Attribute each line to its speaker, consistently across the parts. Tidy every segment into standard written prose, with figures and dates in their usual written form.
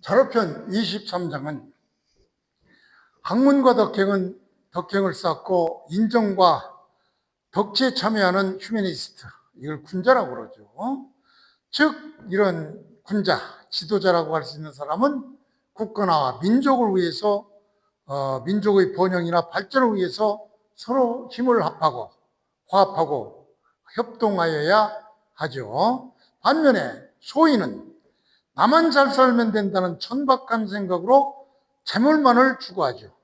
Speaker 1: 자료편 23장은 학문과 덕행을 쌓고 인정과 덕치에 참여하는 휴머니스트, 이걸 군자라고 그러죠. 즉 이런 군자, 지도자라고 할 수 있는 사람은 국가나 민족을 위해서 민족의 번영이나 발전을 위해서 서로 힘을 합하고 화합하고 협동하여야 하죠. 반면에 소인은 나만 잘 살면 된다는 천박한 생각으로 재물만을 추구하죠.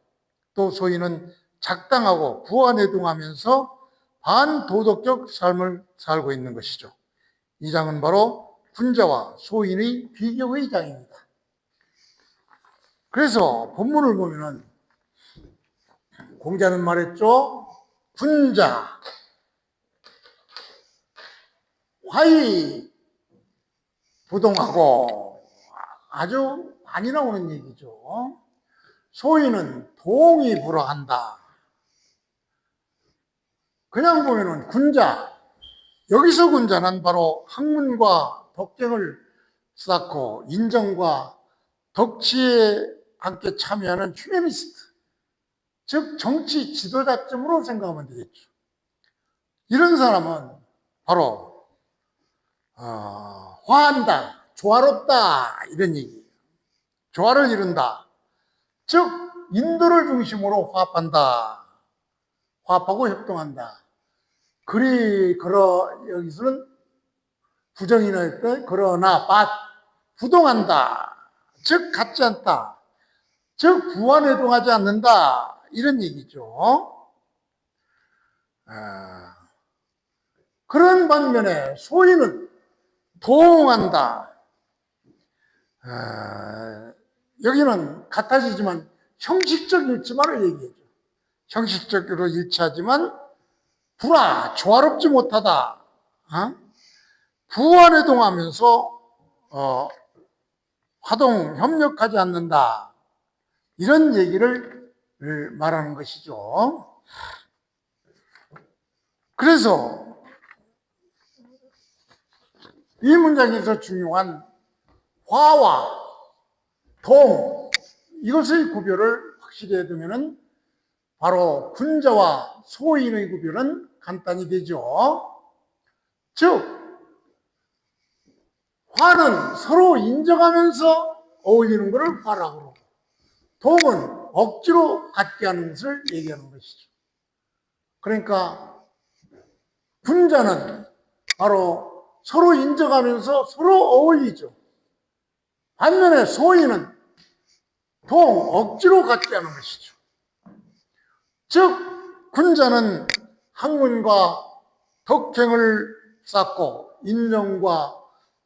Speaker 1: 또 소인은 작당하고 부안해동하면서 반도덕적 삶을 살고 있는 것이죠. 이 장은 바로 군자와 소인의 비교의 장입니다. 그래서 본문을 보면은 공자는 말했죠. 군자 화의 부동하고 아주 많이 나오는 얘기죠. 소인은 동이 불어한다. 그냥 보면은 군자, 여기서 군자는 바로 학문과 덕경을 쌓고 인정과 덕치에 함께 참여하는 휴머니스트, 즉 정치 지도자쯤으로 생각하면 되겠죠. 이런 사람은 바로 화한다, 조화롭다 이런 얘기예요. 조화를 이룬다. 즉 인도를 중심으로 화합한다. 화합하고 협동한다. 여기서는 부정이나 할 때 그러나 부동한다. 즉 같지 않다. 즉 부안해동하지 않는다. 이런 얘기죠. 그런 반면에 소인은 동한다. 여기는 같아지지만 형식적 일치만을 얘기해줘. 형식적으로 일치하지만 조화롭지 못하다. 부안해동하면서 협력하지 않는다. 이런 얘기를 말하는 것이죠. 그래서 이 문장에서 중요한 화와 동, 이것의 구별을 확실히 해두면은 바로 군자와 소인의 구별은 간단히 되죠. 즉, 화는 서로 인정하면서 어울리는 것을 화라고 그러고, 동은 억지로 갖게 하는 것을 얘기하는 것이죠. 그러니까 군자는 바로 서로 인정하면서 서로 어울리죠. 반면에 소인은 억지로 갖게 하는 것이죠. 즉 군자는 학문과 덕행을 쌓고 인정과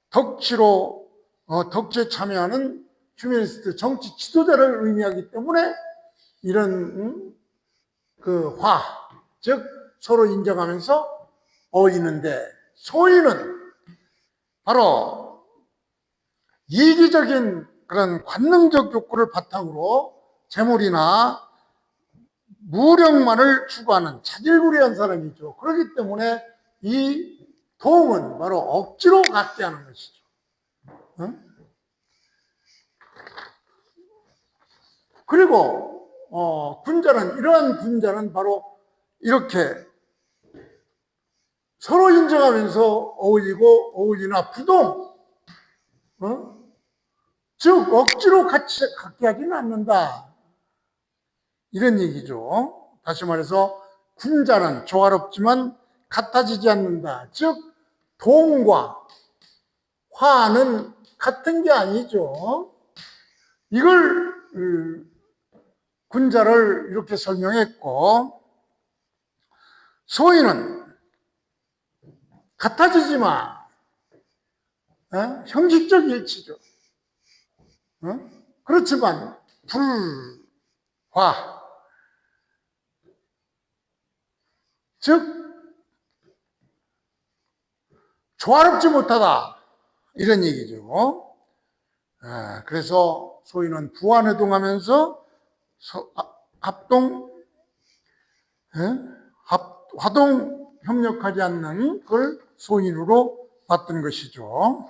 Speaker 1: 덕치에 참여하는 휴머니스트, 정치 지도자를 의미하기 때문에 이런 즉 서로 인정하면서 어울리는데, 소인은 바로 이기적인 그런 관능적 욕구를 바탕으로 재물이나 무력만을 추구하는 차질구리한 사람이죠. 그렇기 때문에 이 동은 바로 억지로 갖게 하는 것이죠. 그리고 이러한 군자는 바로 이렇게 서로 인정하면서 어울리나 부동, 즉 억지로 갖게 하지는 않는다. 이런 얘기죠. 다시 말해서 군자는 조화롭지만 같아지지 않는다. 즉 동과 화는 같은 게 아니죠. 이걸 군자를 이렇게 설명했고, 소인은 같아지지만 형식적 일치죠. 그렇지만 불화, 즉 조화롭지 못하다 이런 얘기죠. 그래서 소인은 부안해동하면서 화동 협력하지 않는 걸 소인으로 봤던 것이죠.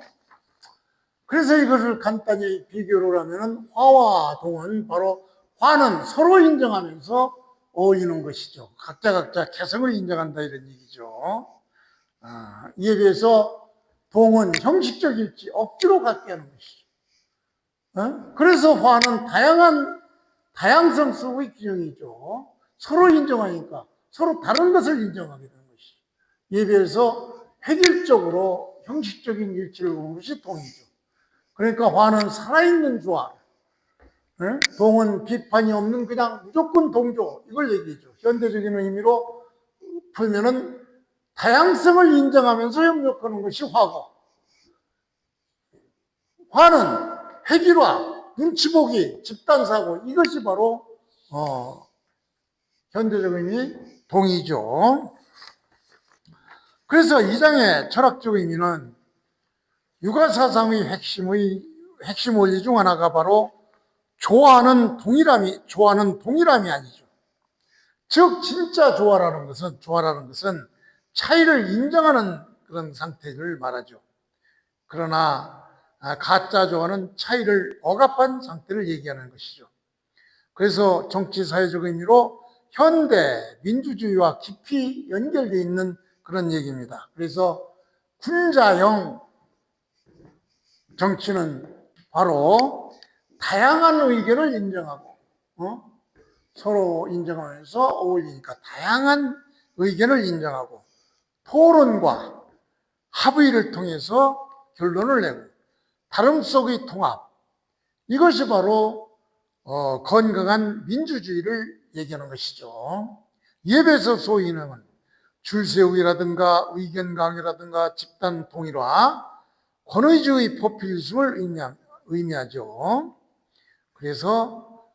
Speaker 1: 그래서 이것을 간단히 비교를 하면은 화와 동은 바로 화는 서로 인정하면서 어울리는 것이죠. 각자 개성을 인정한다 이런 얘기죠. 이에 비해서 동은 형식적일지 억지로 갖게 하는 것이죠. 그래서 화는 다양성 속의 기능이죠. 서로 인정하니까 서로 다른 것을 인정하게 되는 것이죠. 이에 비해서 획일적으로 형식적인 일치를 보는 것이 동이죠. 그러니까 화는 살아있는 조화, 동은 비판이 없는 그냥 무조건 동조, 이걸 얘기해죠. 현대적인 의미로 풀면은 다양성을 인정하면서 협력하는 것이 화고, 화는 획일화, 눈치보기, 집단사고, 이것이 바로 현대적 의미 동이죠. 그래서 이 장의 철학적 의미는 육아사상의 핵심 원리 중 하나가 바로 좋아하는 동일함이 아니죠. 즉 진짜 조화라는 것은 차이를 인정하는 그런 상태를 말하죠. 그러나 가짜 조화는 차이를 억압한 상태를 얘기하는 것이죠. 그래서 정치 사회적 의미로 현대 민주주의와 깊이 연결되어 있는 그런 얘기입니다. 그래서 군자형 정치는 바로 다양한 의견을 인정하고 서로 인정하면서 어울리니까 다양한 의견을 인정하고 토론과 합의를 통해서 결론을 내고 다름 속의 통합, 이것이 바로 건강한 민주주의를 얘기하는 것이죠. 이에 비해서 소위는 줄세우기라든가 의견 강요라든가 집단 통일화, 권위주의 포퓰리즘을 의미하죠. 그래서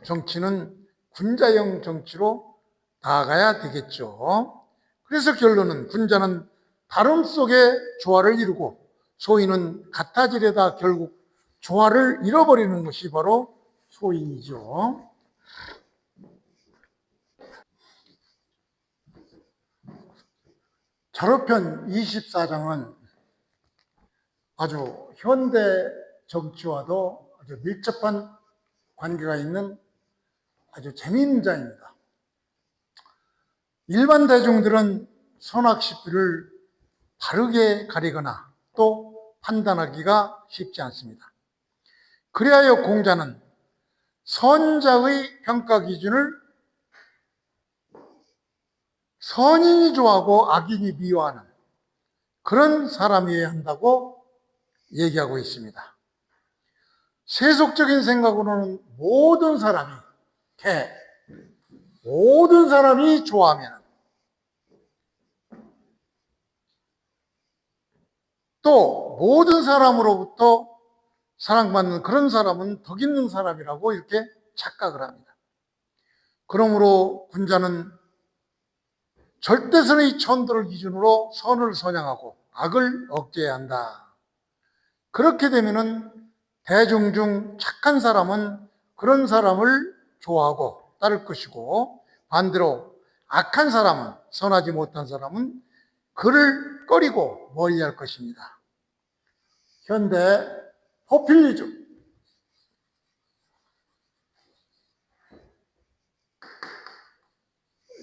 Speaker 1: 정치는 군자형 정치로 나아가야 되겠죠. 그래서 결론은 군자는 다름 속에 조화를 이루고 소인은 같아지려다 결국 조화를 잃어버리는 것이 바로 소인이죠. 자료편 24장은 아주 현대 정치와도 아주 밀접한 관계가 있는 아주 재미있는 장입니다. 일반 대중들은 선악시비를 바르게 가리거나 또 판단하기가 쉽지 않습니다. 그리하여 공자는 선자의 평가 기준을 선인이 좋아하고 악인이 미워하는 그런 사람이어야 한다고 얘기하고 있습니다. 세속적인 생각으로는 모든 사람이 좋아하면 또 모든 사람으로부터 사랑받는 그런 사람은 덕 있는 사람이라고 이렇게 착각을 합니다. 그러므로 군자는 절대선의 천도를 기준으로 선을 선양하고 악을 억제해야 한다. 그렇게 되면은 대중 중 착한 사람은 그런 사람을 좋아하고 따를 것이고, 반대로 악한 사람은, 선하지 못한 사람은 그를 꺼리고 멀리할 것입니다. 현대 포퓰리즘,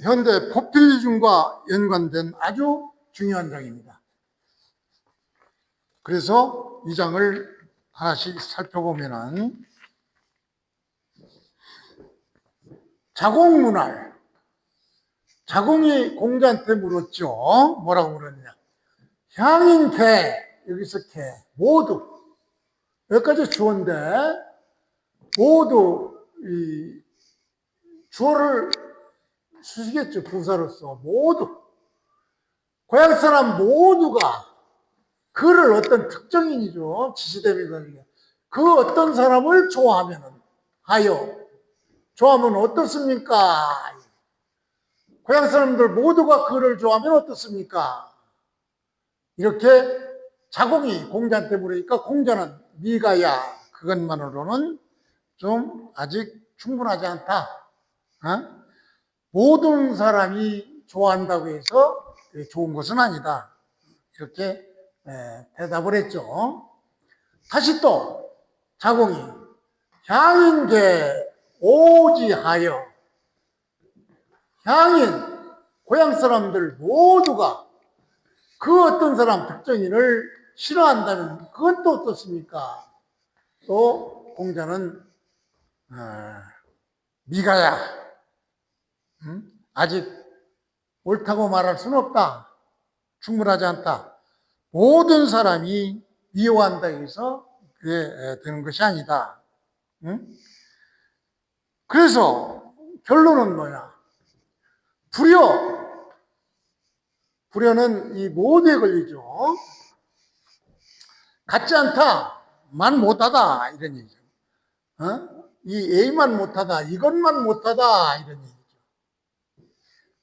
Speaker 1: 현대 포퓰리즘과 연관된 아주 중요한 장입니다. 그래서 이 장을 하나씩 살펴보면은 자공문활, 자공이 공자한테 물었죠. 뭐라고 물었냐? 향인 개, 여기서 개, 모두 여기까지 주어인데 모두 이 주어를 쓰시겠죠. 부사로서 모두 고향 사람 모두가 그를 어떤 특정인이죠. 지시대명사니까 그 어떤 사람을 좋아하면 어떻습니까? 고향 사람들 모두가 그를 좋아하면 어떻습니까? 이렇게 자공이 공자한테 물으니까 공자는 네가 그것만으로는 좀 아직 충분하지 않다. 모든 사람이 좋아한다고 해서 좋은 것은 아니다. 이렇게 대답을 했죠. 다시 또 자공이 향인계 오지하여 향인 고향 사람들 모두가 그 어떤 사람 특정인을 싫어한다면 그건 또 어떻습니까? 또 공자는 미가야 아직 옳다고 말할 수는 없다. 충분하지 않다. 모든 사람이 미워한다 해서 그게 되는 것이 아니다. 그래서 결론은 뭐냐? 불효는 이 모두에 걸리죠. 같지 않다, 만 못하다 이런 얘기죠. 이 A만 못하다, 이것만 못하다 이런 얘기죠.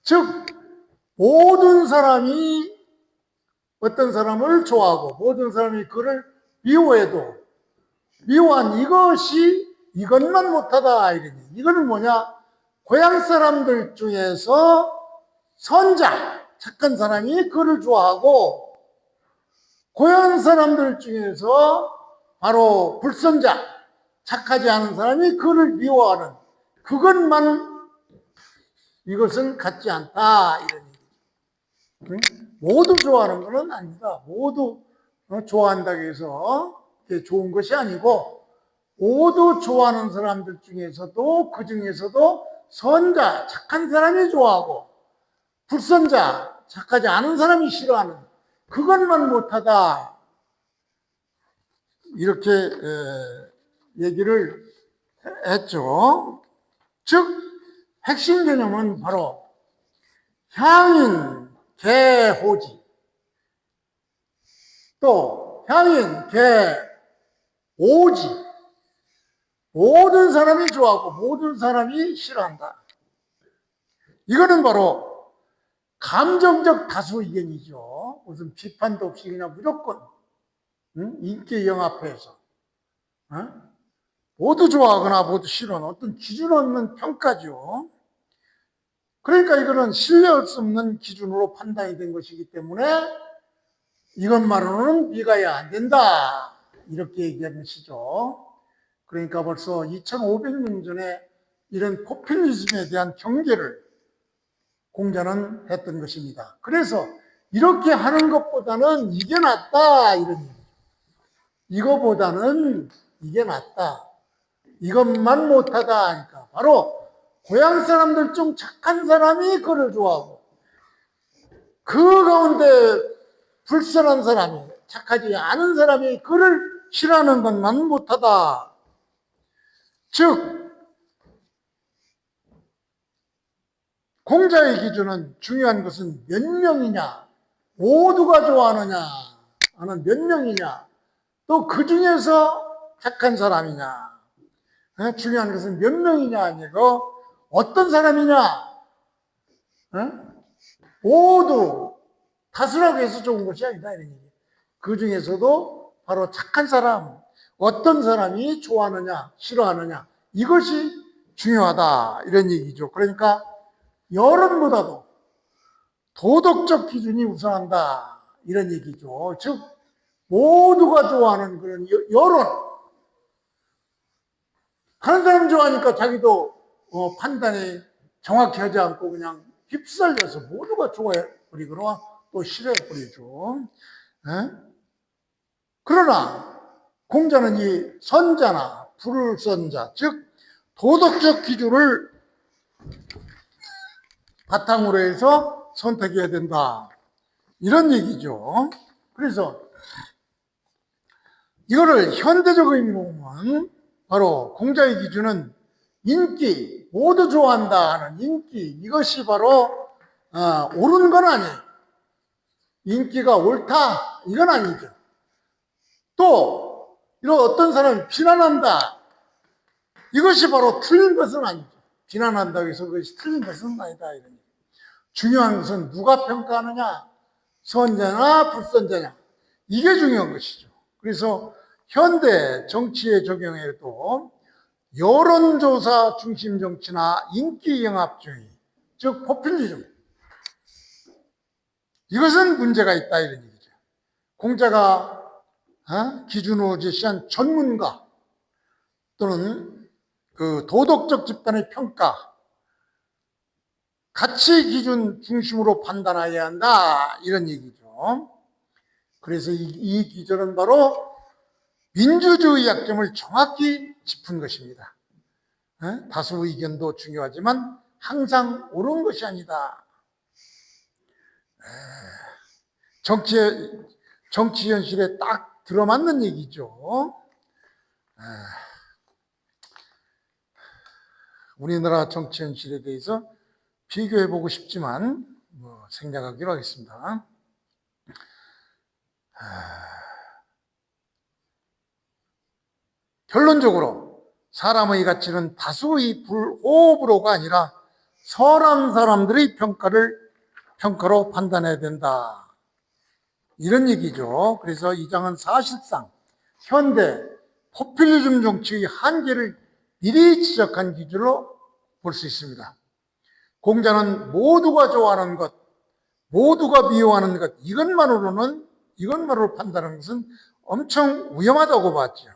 Speaker 1: 즉 모든 사람이 어떤 사람을 좋아하고 모든 사람이 그를 미워해도 미워한 이것만 못하다 이런 얘기. 이거는 뭐냐? 고향 사람들 중에서 선자, 착한 사람이 그를 좋아하고 고향 사람들 중에서 바로 불선자, 착하지 않은 사람이 그를 미워하는 이것은 같지 않다 이런 얘기죠. 모두 좋아하는 것은 아니다. 모두 좋아한다고 해서 좋은 것이 아니고 모두 좋아하는 사람들 중에서도 그 중에서도 선자, 착한 사람이 좋아하고 불선자, 착하지 않은 사람이 싫어하는 그것만 못하다 이렇게 얘기를 했죠. 즉 핵심 개념은 바로 향인, 개호지 또 향인, 개오지 모든 사람이 좋아하고 모든 사람이 싫어한다. 이거는 바로 감정적 다수 의견이죠. 무슨 비판도 없이 그냥 무조건 인기 영합해서 모두 좋아하거나 모두 싫어하는 어떤 기준 없는 평가죠. 그러니까 이거는 신뢰할 수 없는 기준으로 판단이 된 것이기 때문에 이것만으로는 미가야 안 된다 이렇게 얘기하는 것이죠. 그러니까 벌써 2500년 전에 이런 포퓰리즘에 대한 경계를 공자는 했던 것입니다. 그래서 이렇게 하는 것보다는 이게 낫다 이런 얘기죠. 이거보다는 이게 낫다. 이것만 못하다 하니까 바로 고향 사람들 중 착한 사람이 그를 좋아하고 그 가운데 불선한 사람이 착하지 않은 사람이 그를 싫어하는 것만 못하다. 즉 공자의 기준은 중요한 것은 몇 명이냐, 모두가 좋아하느냐 하는 몇 명이냐, 또 그 중에서 착한 사람이냐. 중요한 것은 몇 명이냐 아니고 어떤 사람이냐. 모두 다수라고 해서 좋은 것이 아니다 이런 얘기예요. 그 중에서도 바로 착한 사람, 어떤 사람이 좋아하느냐, 싫어하느냐 이것이 중요하다 이런 얘기죠. 그러니까 여론보다도 도덕적 기준이 우선한다 이런 얘기죠. 즉 모두가 좋아하는 그런 여론. 하는 사람 좋아하니까 자기도 판단이 정확히 하지 않고 그냥 휩쓸려서 모두가 좋아해버리거나 또 싫어해버리죠. 그러나 공자는 이 선자나 불선자, 즉 도덕적 기준을 바탕으로 해서 선택해야 된다. 이런 얘기죠. 그래서 이거를 현대적 의미로 보면 바로 공자의 기준은 인기, 모두 좋아한다 하는 인기, 이것이 바로 옳은 건 아니에요. 인기가 옳다, 이건 아니죠. 또 이런 어떤 사람이 비난한다, 이것이 바로 틀린 것은 아니죠. 비난한다고 해서 그것이 틀린 것은 아니다. 이런. 중요한 것은 누가 평가하느냐, 선자나 불선자냐, 이게 중요한 것이죠. 그래서 현대 정치에 적용해도 여론조사 중심 정치나 인기영합주의, 즉 포퓰리즘, 이것은 문제가 있다 이런 얘기죠. 공자가 기준으로 제시한 전문가 또는 그 도덕적 집단의 평가, 가치 기준 중심으로 판단해야 한다 이런 얘기죠. 그래서 이 기준은 바로 민주주의 약점을 정확히 짚은 것입니다. 다수 의견도 중요하지만 항상 옳은 것이 아니다. 정치 현실에 딱 들어맞는 얘기죠. 우리나라 정치 현실에 대해서 비교해보고 싶지만 생략하기로 하겠습니다. 결론적으로 사람의 가치는 다수의 불호흡으로가 아니라 선한 사람들의 평가로 판단해야 된다. 이런 얘기죠. 그래서 이 장은 사실상 현대 포퓰리즘 정치의 한계를 미리 지적한 기준으로 볼 수 있습니다. 공자는 모두가 좋아하는 것, 모두가 미워하는 것, 이것만으로 판단하는 것은 엄청 위험하다고 봤죠.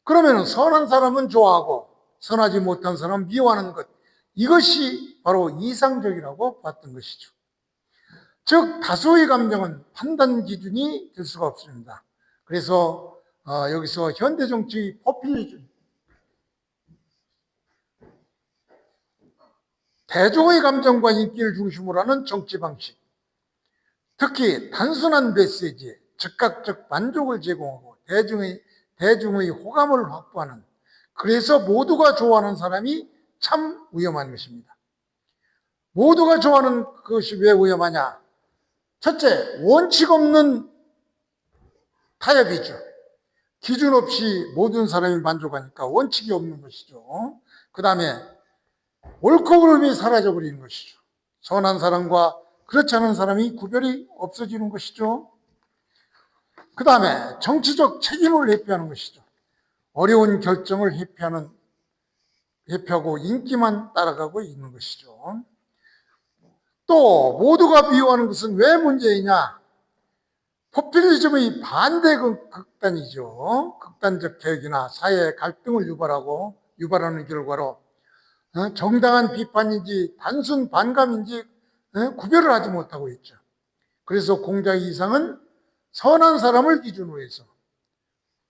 Speaker 1: 그러면 선한 사람은 좋아하고 선하지 못한 사람은 미워하는 것, 이것이 바로 이상적이라고 봤던 것이죠. 즉 다수의 감정은 판단 기준이 될 수가 없습니다. 그래서 여기서 현대 정치의 포퓰리즘, 대중의 감정과 인기를 중심으로 하는 정치 방식, 특히 단순한 메시지에 즉각적 만족을 제공하고 대중의 호감을 확보하는, 그래서 모두가 좋아하는 사람이 참 위험한 것입니다. 모두가 좋아하는 것이 왜 위험하냐? 첫째, 원칙 없는 타협이죠. 기준 없이 모든 사람이 만족하니까 원칙이 없는 것이죠. 그 다음에 옳고 그름이 사라져버리는 것이죠. 선한 사람과 그렇지 않은 사람이 구별이 없어지는 것이죠. 그 다음에 정치적 책임을 회피하는 것이죠. 어려운 결정을 회피하고 인기만 따라가고 있는 것이죠. 또 모두가 비호하는 것은 왜 문제이냐? 포퓰리즘의 반대 극단이죠. 극단적 개혁이나 사회 갈등을 유발하는 결과로 정당한 비판인지 단순 반감인지 구별을 하지 못하고 있죠. 그래서 공자의 이상은 선한 사람을 기준으로 해서,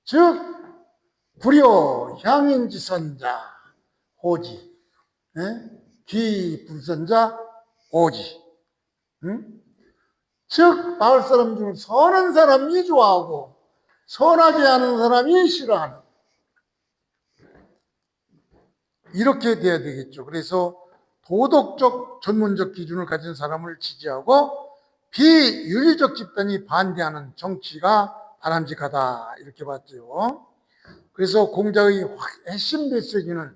Speaker 1: 즉 불효 향인지선자 호지, 기불선자 오지. 즉 마을 사람 중에 선한 사람이 좋아하고 선하지 않은 사람이 싫어하는, 이렇게 돼야 되겠죠. 그래서 도덕적 전문적 기준을 가진 사람을 지지하고 비윤리적 집단이 반대하는 정치가 바람직하다, 이렇게 봤죠. 그래서 공자의 핵심 메시지는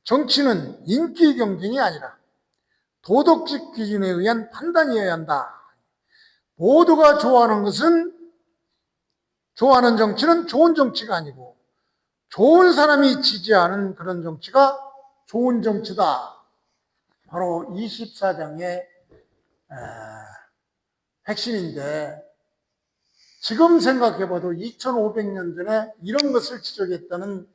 Speaker 1: 정치는 인기 경쟁이 아니라 도덕적 기준에 의한 판단이어야 한다. 모두가 좋아하는 정치는 좋은 정치가 아니고 좋은 사람이 지지하는 그런 정치가 좋은 정치다. 바로 24장의 핵심인데, 지금 생각해봐도 2500년 전에 이런 것을 지적했다는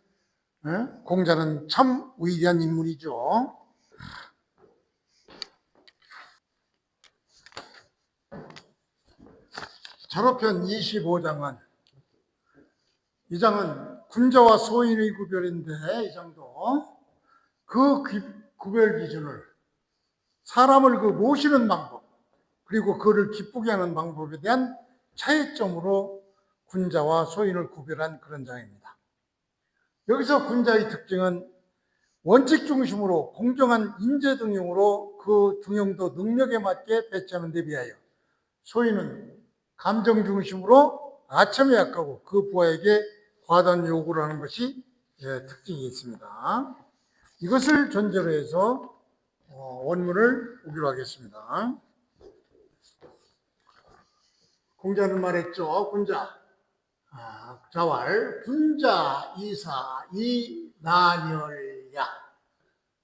Speaker 1: 공자는 참 위대한 인물이죠. 자로편 25장은, 이 장은 군자와 소인의 구별인데, 이 장도 그 구별 기준을 사람을 모시는 방법, 그리고 그를 기쁘게 하는 방법에 대한 차이점으로 군자와 소인을 구별한 그런 장입니다. 여기서 군자의 특징은 원칙 중심으로 공정한 인재 등용으로 그 등용도 능력에 맞게 배치하는 데 비하여, 소인은 감정 중심으로 아첨에 약하고 그 부하에게 과도한 요구를 하는 것이 특징이 있습니다. 이것을 전제로 해서 원문을 보기로 하겠습니다. 공자는 말했죠. 군자, 자왈, 군자, 이사, 이나열야.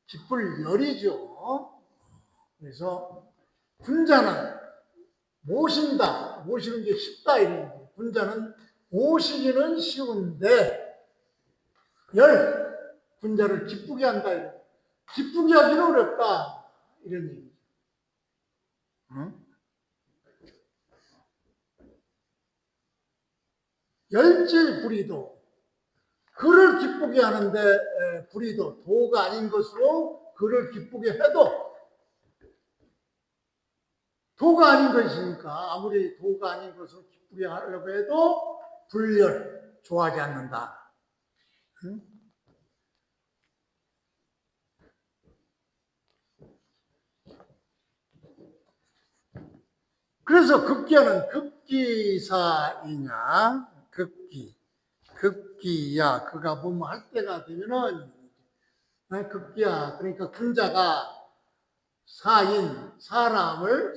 Speaker 1: 기쁠 열이죠. 그래서 군자는 모시는 게 쉽다 이런 거예요. 군자는 모시기는 쉬운데 군자를 기쁘게 한다. 기쁘게 하기는 어렵다. 이런 얘기죠. 응? 열질불이도 그를 기쁘게 하는데 불이도 도가 아닌 것으로 그를 기쁘게 해도 도가 아닌 것이니까 아무리 도가 아닌 것으로 기쁘게 하려고 해도 불열 좋아하지 않는다. 응? 그래서 급기야는 급기사이냐 급기야 그가 뭐뭐 할 때가 되면은 급기야 그러니까 군자가 사람을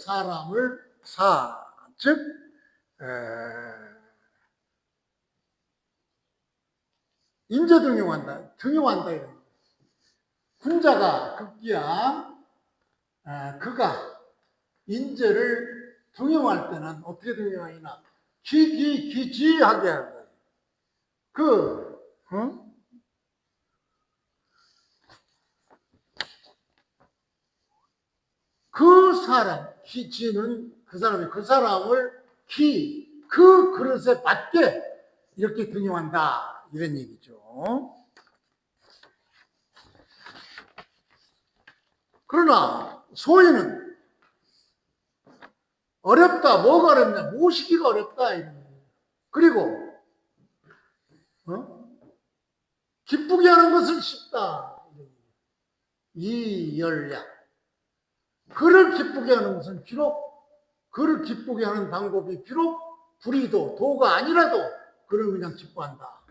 Speaker 1: 즉 인재 등용한다 이런 군자가 급기야 그가 인재를 등용할 때는 어떻게 등용하냐 기지하게 한다. 그 사람, 기지는 그 사람을 그 그릇에 맞게 이렇게 등용한다. 이런 얘기죠. 그러나 소위는 어렵다. 뭐가 어렵냐? 모시기가 어렵다. 이런 얘기예요. 그리고 기쁘게 하는 것은 쉽다. 이열야. 그를 기쁘게 하는 것은 그를 기쁘게 하는 방법이 비록 불의도 도가 아니라도 그를 그냥 기뻐한다.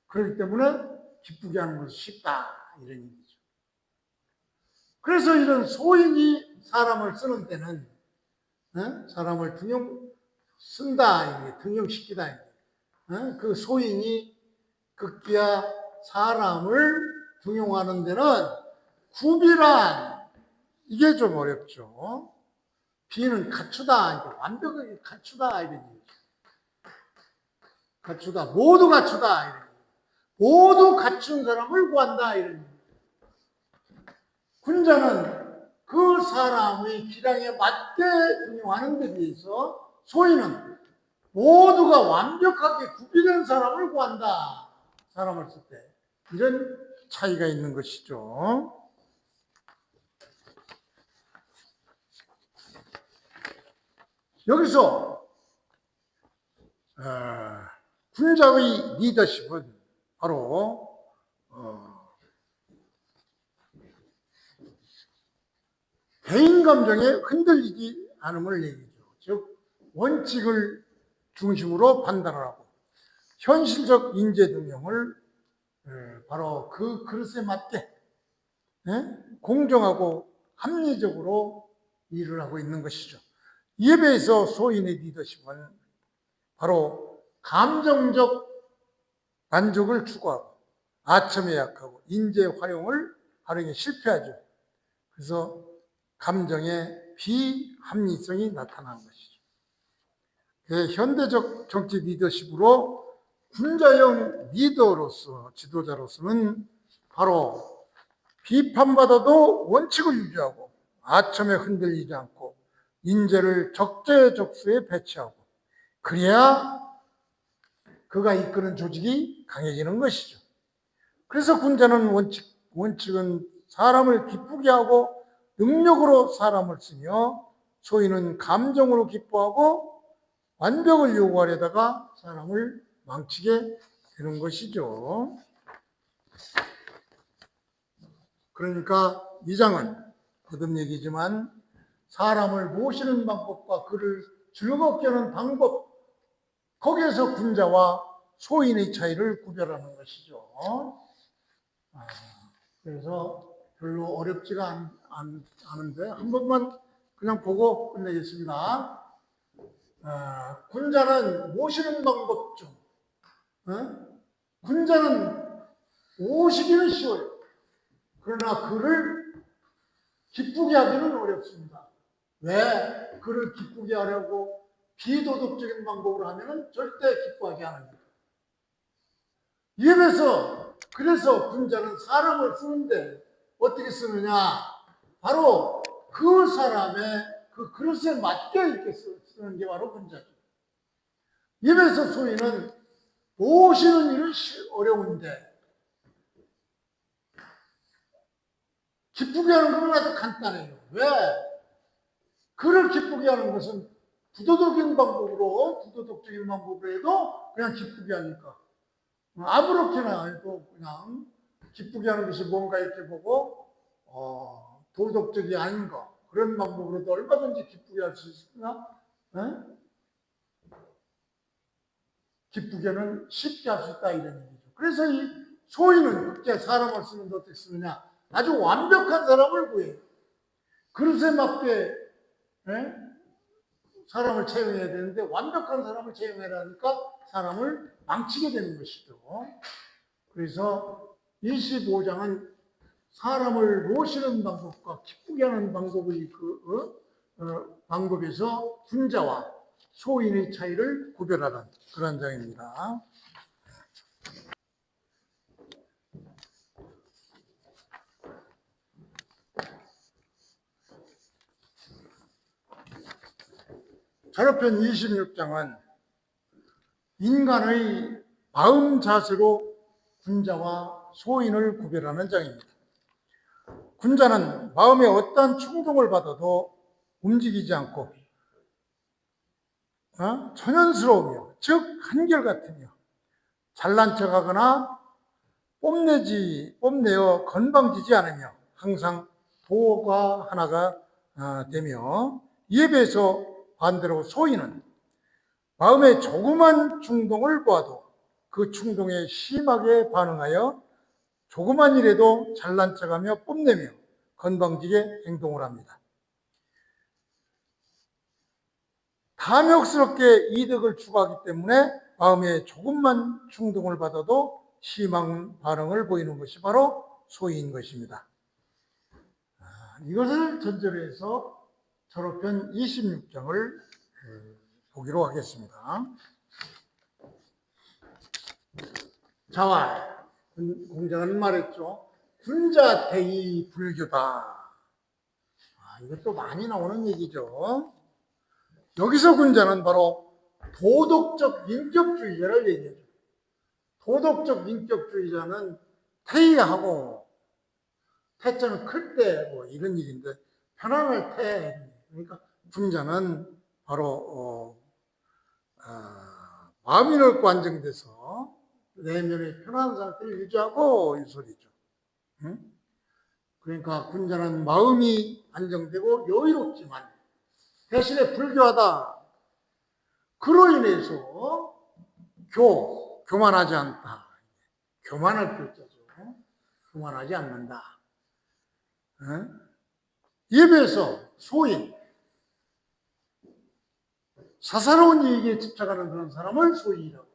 Speaker 1: 그렇기 때문에 기쁘게 하는 것이 쉽다. 이런 얘기죠. 그래서 이런 소인이 사람을 쓰는 때는 사람을 쓴다. 등용시키다. 그 소인이 급기야 사람을 등용하는 데는 구비란 이게 좀 어렵죠. 비는 갖추다, 완벽하게 갖추다 이런 얘기죠. 갖추다, 모두 갖추다 이런 얘기죠. 모두 갖춘 사람을 구한다 이런 얘기죠. 군자는 그 사람의 기량에 맞게 등용하는 데 비해서 소인은 모두가 완벽하게 구비된 사람을 구한다. 사람을 쓸 때. 이런 차이가 있는 것이죠. 여기서 군자의 리더십은 바로 개인 감정에 흔들리지 않음을 얘기죠. 즉 원칙을 중심으로 판단을 하고 현실적 인재 등용을 바로 그 그릇에 맞게 공정하고 합리적으로 일을 하고 있는 것이죠. 이에 비해서 소인의 리더십은 바로 감정적 만족을 추구하고 아첨에 약하고 인재 활용에 실패하죠. 그래서 감정의 비합리성이 나타나는 것이죠. 현대적 정치 리더십으로 군자형 리더로서 지도자로서는 바로 비판받아도 원칙을 유지하고 아첨에 흔들리지 않고 인재를 적재적소에 배치하고 그래야 그가 이끄는 조직이 강해지는 것이죠. 그래서 군자는 원칙은 사람을 기쁘게 하고 능력으로 사람을 쓰며 소인은 감정으로 기뻐하고 완벽을 요구하려다가 사람을 망치게 되는 것이죠. 그러니까 이 장은 거듭 얘기지만 사람을 모시는 방법과 그를 즐겁게 하는 방법 거기에서 군자와 소인의 차이를 구별하는 것이죠. 그래서 별로 어렵지가 않은데 한 번만 그냥 보고 끝내겠습니다. 군자는 모시는 방법 중 군자는 모시기는 쉬워요. 그러나 그를 기쁘게 하기는 어렵습니다. 왜? 그를 기쁘게 하려고 비도덕적인 방법으로 하면 절대 기뻐하지 않습니다. 이에 비해서 그래서 군자는 사람을 쓰는데 어떻게 쓰느냐? 바로 그 사람의 그 그릇에 맞게 이렇게 쓰는 게 바로 군자죠. 이에 비해서 소인은 모시는 일은 어려운데 기쁘게 하는 건 아주 간단해요. 왜? 그를 기쁘게 하는 것은 부도덕적인 방법으로 해도 그냥 기쁘게 하니까. 아무렇게나 해도 그냥 기쁘게 하는 것이 뭔가 이렇게 보고, 도덕적이 아닌 거. 그런 방법으로도 얼마든지 기쁘게 할 수 있으나, 기쁘게는 쉽게 할 수 있다, 이런 얘기죠. 그래서 이 소인은 그렇게 사람을 쓰는데 어떻게 쓰느냐? 아주 완벽한 사람을 구해요. 그릇에 맞게, 사람을 채용해야 되는데 완벽한 사람을 채용해라니까 사람을 망치게 되는 것이죠. 그래서 25장은 사람을 모시는 방법과 기쁘게 하는 방법의 방법에서 군자와 소인의 차이를 구별하는 그런 장입니다. 자료편 26장은 인간의 마음 자세로 군자와 소인을 구별하는 장입니다. 군자는 마음에 어떠한 충동을 받아도 움직이지 않고 천연스러우며 즉 한결같으며 잘난 척하거나 뽐내어 건방지지 않으며 항상 도가 하나가 되며 이에 비해서 반대로 소인은 마음의 조그만 충동을 보아도 그 충동에 심하게 반응하여 조그만 일에도 잘난 척하며 뽐내며 건방지게 행동을 합니다. 탐욕스럽게 이득을 추구하기 때문에 마음에 조금만 충동을 받아도 심한 반응을 보이는 것이 바로 소인인 것입니다. 이것을 전제로 해서 졸업편 26장을 보기로 하겠습니다. 자왈, 공자는 말했죠. 군자태이 불교다. 이것도 많이 나오는 얘기죠. 여기서 군자는 바로 도덕적 인격주의자를 얘기해요. 도덕적 인격주의자는 태이하고, 태자는 클 때 뭐 이런 얘기인데, 편안할 때, 그러니까 군자는 바로 마음이 넓고 안정돼서 내면의 편안한 상태를 유지하고 이 소리죠. 응? 그러니까 군자는 마음이 안정되고 여유롭지만 대신에 불교하다. 그로 인해서 교만하지 않다. 교만할 글자죠. 교만하지 않는다. 이에 비해서 소인, 사사로운 이익에 집착하는 그런 사람을 소인이라고.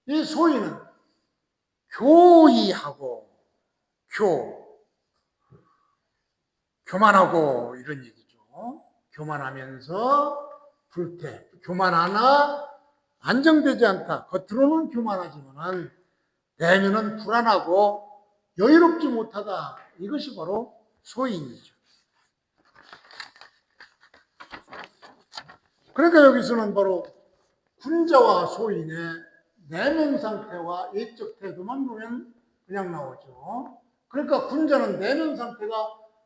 Speaker 1: 이 소인은 교의하고 교만하고 이런 얘기죠. 교만하면서 교만하나 안정되지 않다. 겉으로는 교만하지만 내면은 불안하고 여유롭지 못하다. 이것이 바로 소인이죠. 그러니까 여기서는 바로 군자와 소인의 내면 상태와 외적 태도만 보면 그냥 나오죠. 그러니까 군자는 내면 상태가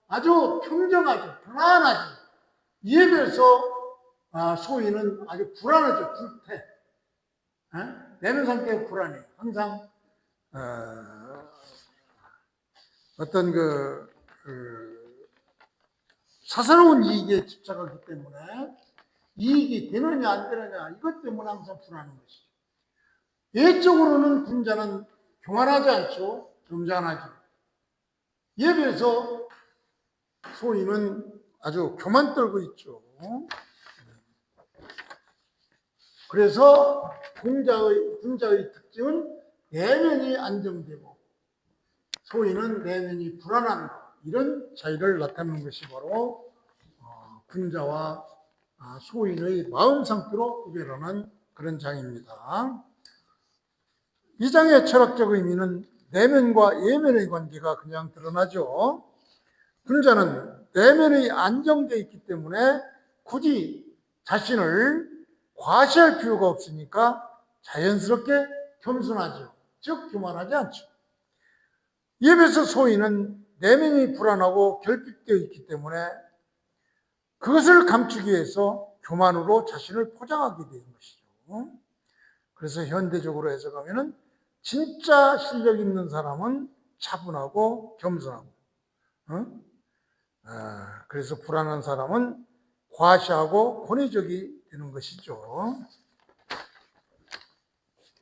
Speaker 1: 아주 평정하죠. 편안하죠. 이에 비해서 소인은 아주 불안하죠. 불태. 내면 상태가 불안해. 항상 어떤 사사로운 이익에 집착하기 때문에 이익이 되느냐 안 되느냐 이것 때문에 항상 불안한 것이죠. 예적으로는 군자는 교만하지 않죠. 점잖하죠. 이에 비해서 소인은 아주 교만 떨고 있죠. 그래서 군자의 특징은 내면이 안정되고 소인은 내면이 불안한 이런 차이를 나타내는 것이 바로 군자와 소인의 마음 상태로 구별하는 그런 장입니다. 이 장의 철학적 의미는 내면과 예면의 관계가 그냥 드러나죠. 군자는 내면이 안정되어 있기 때문에 굳이 자신을 과시할 필요가 없으니까 자연스럽게 겸손하죠. 즉 교만하지 않죠. 이에 비해서 소인은 내면이 불안하고 결핍되어 있기 때문에 그것을 감추기 위해서 교만으로 자신을 포장하게 되는 것이죠. 그래서 현대적으로 해석하면은 진짜 실력 있는 사람은 차분하고 겸손하고, 그래서 불안한 사람은 과시하고 권위적이 되는 것이죠.